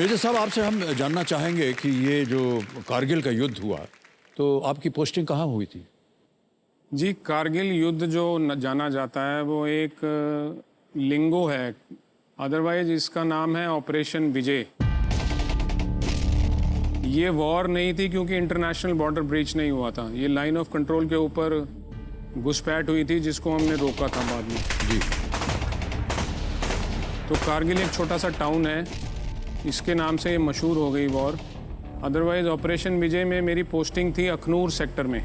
Major साहब, आपसे हम जानना चाहेंगे कि ये जो कारगिल का युद्ध हुआ, तो आपकी पोस्टिंग कहाँ हुई थी? जी, कारगिल युद्ध जो जाना जाता है वो एक लिंगो है, अदरवाइज इसका नाम है ऑपरेशन विजय। ये वॉर नहीं थी क्योंकि इंटरनेशनल बॉर्डर ब्रीच नहीं हुआ था। ये लाइन ऑफ कंट्रोल के ऊपर घुसपैठ हुई थी जिसको हमने रोका था बाद में। जी। तो कारगिल एक छोटा सा टाउन है, इसके नाम से ये मशहूर हो गई वॉर। अदरवाइज ऑपरेशन विजय में मेरी पोस्टिंग थी अखनूर सेक्टर में।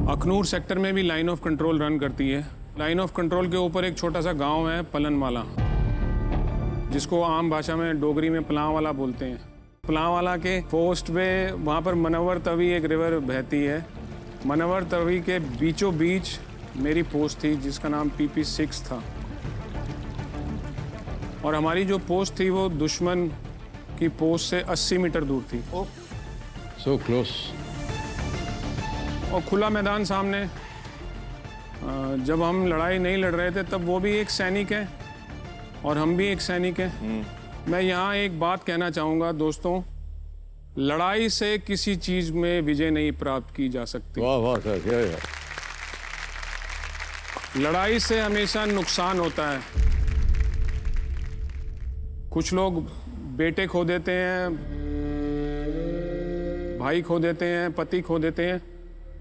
अखनूर सेक्टर में भी लाइन ऑफ कंट्रोल रन करती है। लाइन ऑफ कंट्रोल के ऊपर एक छोटा सा गांव है पलनवाला, जिसको आम भाषा में डोगरी में पलांवाला बोलते हैं। पलांवाला के पोस्ट पे वहाँ पर मनवर तवी एक रिवर बहती है। मनवर तवी के बीचों बीच मेरी पोस्ट थी जिसका नाम PP6 था। और हमारी जो पोस्ट थी वो दुश्मन की पोस्ट से 80 मीटर दूर थी। So close. और खुला मैदान सामने। जब हम लड़ाई नहीं लड़ रहे थे तब वो भी एक सैनिक है और हम भी एक सैनिक हैं। मैं यहाँ एक बात कहना चाहूँगा दोस्तों, लड़ाई से किसी चीज़ में विजय नहीं प्राप्त की जा सकती। वाह वाह सर, क्या है? लड़ाई से हमेशा नुकसान होता है। कुछ लोग बेटे खो देते हैं, भाई खो देते हैं, पति खो देते हैं,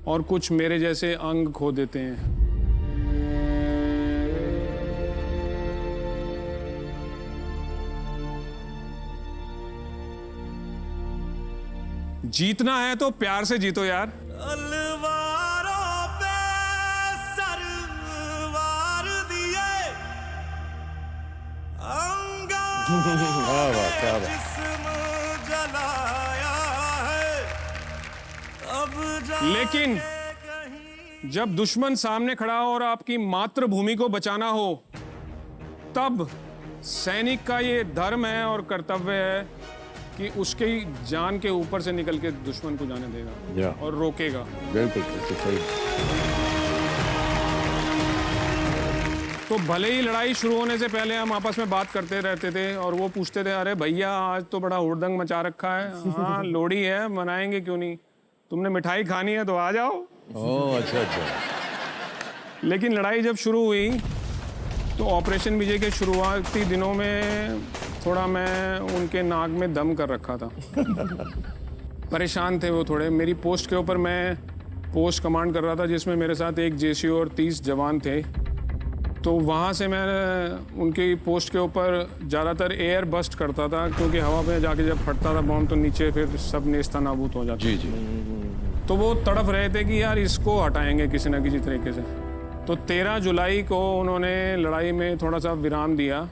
और कुछ मेरे जैसे अंग खो देते हैं। जीतना है तो प्यार से जीतो यार। तलवारों पे सरवार दिए, वाह वाह, क्या बात। जिस्म जलाया है, अब लेकिन जब दुश्मन सामने खड़ा हो और आपकी मातृभूमि को बचाना हो, तब सैनिक का ये धर्म है और कर्तव्य है कि उसके जान के ऊपर से निकल के दुश्मन को जाने देगा और रोकेगा। बिल्कुल सही। तो भले ही लड़ाई शुरू होने से पहले हम आपस में बात करते रहते थे और वो पूछते थे, अरे भैया आज तो बड़ा हुड़दंग मचा रखा है। हाँ, लोहड़ी है, मनाएंगे क्यों नहीं, तुमने मिठाई खानी है तो आ जाओ। ओह अच्छा अच्छा। लेकिन लड़ाई जब शुरू हुई तो ऑपरेशन विजय के शुरुआती दिनों में थोड़ा मैं उनके नाक में दम कर रखा था। परेशान थे वो थोड़े। मेरी पोस्ट के ऊपर मैं पोस्ट कमांड कर रहा था जिसमें मेरे साथ एक JCO और 30 जवान थे। तो वहाँ से मैं उनकी पोस्ट के ऊपर ज़्यादातर एयर बस्ट करता था, क्योंकि हवा में जाके जब फटता था बॉम्ब तो नीचे फिर सब नेस्ता नाबूद हो जाता। जी जी। तो वो तड़प रहे थे कि यार इसको हटाएंगे किसी ना किसी तरीके से। तो 13 जुलाई को उन्होंने लड़ाई में थोड़ा सा विराम दिया।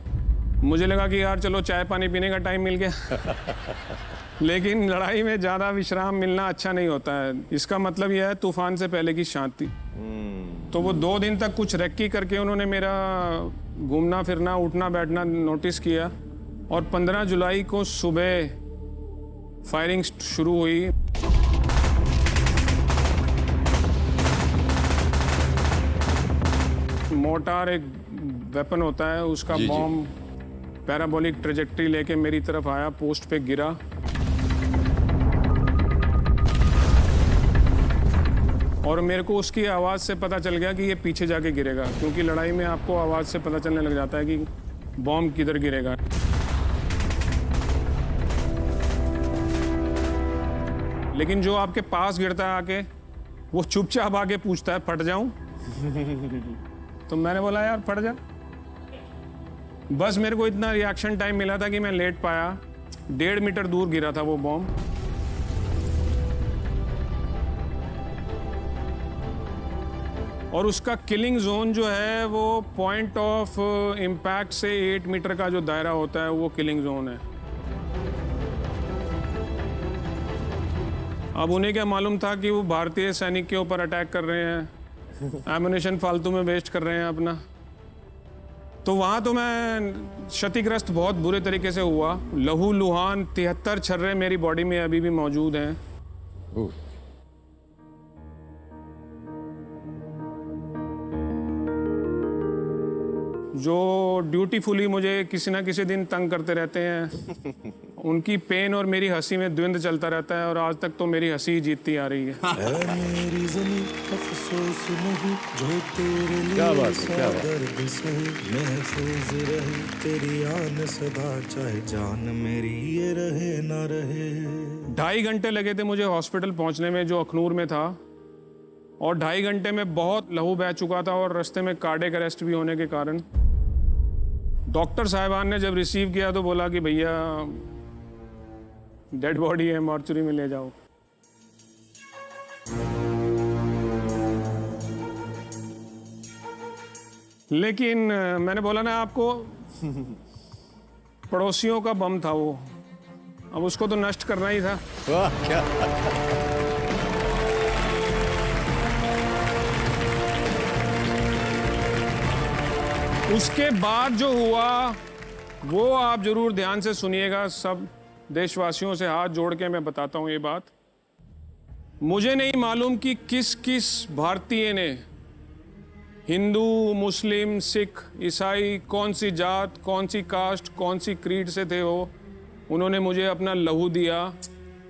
मुझे लगा कि यार चलो चाय पानी पीने का टाइम मिल गया। लेकिन लड़ाई में ज़्यादा विश्राम मिलना अच्छा नहीं होता है। इसका मतलब यह है तूफान से पहले की शांति। तो वो 2 दिन तक कुछ रेक्की करके उन्होंने मेरा घूमना फिरना उठना बैठना नोटिस किया। और 15 जुलाई को सुबह फायरिंग शुरू हुई। मोर्टार एक वेपन होता है, उसका बॉम्ब पैराबोलिक ट्रेजेक्ट्री लेके मेरी तरफ आया, पोस्ट पे गिरा। और मेरे को उसकी आवाज़ से पता चल गया कि ये पीछे जाके गिरेगा, क्योंकि लड़ाई में आपको आवाज़ से पता चलने लग जाता है कि बॉम्ब किधर गिरेगा। लेकिन जो आपके पास गिरता है आके, वो चुपचाप आके पूछता है फट जाऊं? तो मैंने बोला यार फट जा। बस मेरे को इतना रिएक्शन टाइम मिला था कि मैं लेट पाया। 1.5 मीटर दूर गिरा था वो बॉम्ब। और उसका किलिंग जोन जो है वो पॉइंट ऑफ इम्पैक्ट से 8 मीटर का जो दायरा होता है वो किलिंग जोन है। अब उन्हें क्या मालूम था कि वो भारतीय सैनिक के ऊपर अटैक कर रहे हैं, एमुनेशन फालतू में वेस्ट कर रहे हैं अपना। तो वहाँ तो मैं क्षतिग्रस्त बहुत बुरे तरीके से हुआ। लहू लुहान 73 छर्रे मेरी बॉडी में अभी भी मौजूद हैं। जो ड्यूटीफुली मुझे किसी ना किसी दिन तंग करते रहते हैं, उनकी पेन और मेरी हंसी में द्वंद्व चलता रहता है और आज तक तो मेरी हंसी ही जीतती आ रही है। मेरी ज़मीं अफसोस नहीं जो तेरे लिए क्या बात है, क्या बात है। दर्द से महफूज रहे तेरी आन सदा चाहे जान मेरी ये रहे ना रहे। 2.5 घंटे लगे थे मुझे हॉस्पिटल पहुंचने में जो अखनूर में था, और 2.5 घंटे में बहुत लहू बह चुका था और रास्ते में कार्डियक अरेस्ट भी होने के कारण डॉक्टर साहिबान ने जब रिसीव किया तो बोला कि भैया डेड बॉडी है, मॉर्चरी में ले जाओ। लेकिन मैंने बोला ना आपको, पड़ोसियों का बम था वो, अब उसको तो नष्ट करना ही था। वाह, क्या उसके बाद जो हुआ वो आप जरूर ध्यान से सुनिएगा। सब देशवासियों से हाथ जोड़ के मैं बताता हूं ये बात। मुझे नहीं मालूम कि किस किस भारतीय ने, हिंदू, मुस्लिम, सिख, ईसाई, कौन सी जात, कौन सी कास्ट, कौन सी क्रीड से थे वो, उन्होंने मुझे अपना लहू दिया,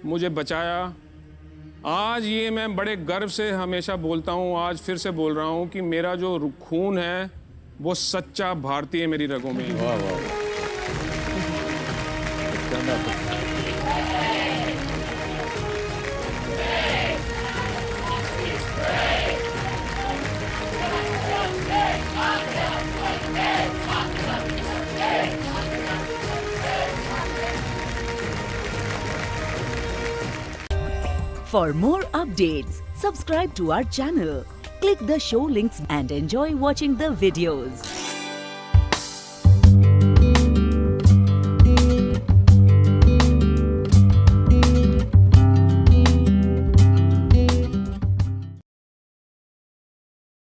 मुझे बचाया। आज ये मैं बड़े गर्व से हमेशा बोलता हूँ, आज फिर से बोल रहा हूँ कि मेरा जो खून है वो सच्चा भारतीय मेरी रगों में है। वाह वाह वाह। For more updates, subscribe to our channel, click the show links and enjoy watching the videos.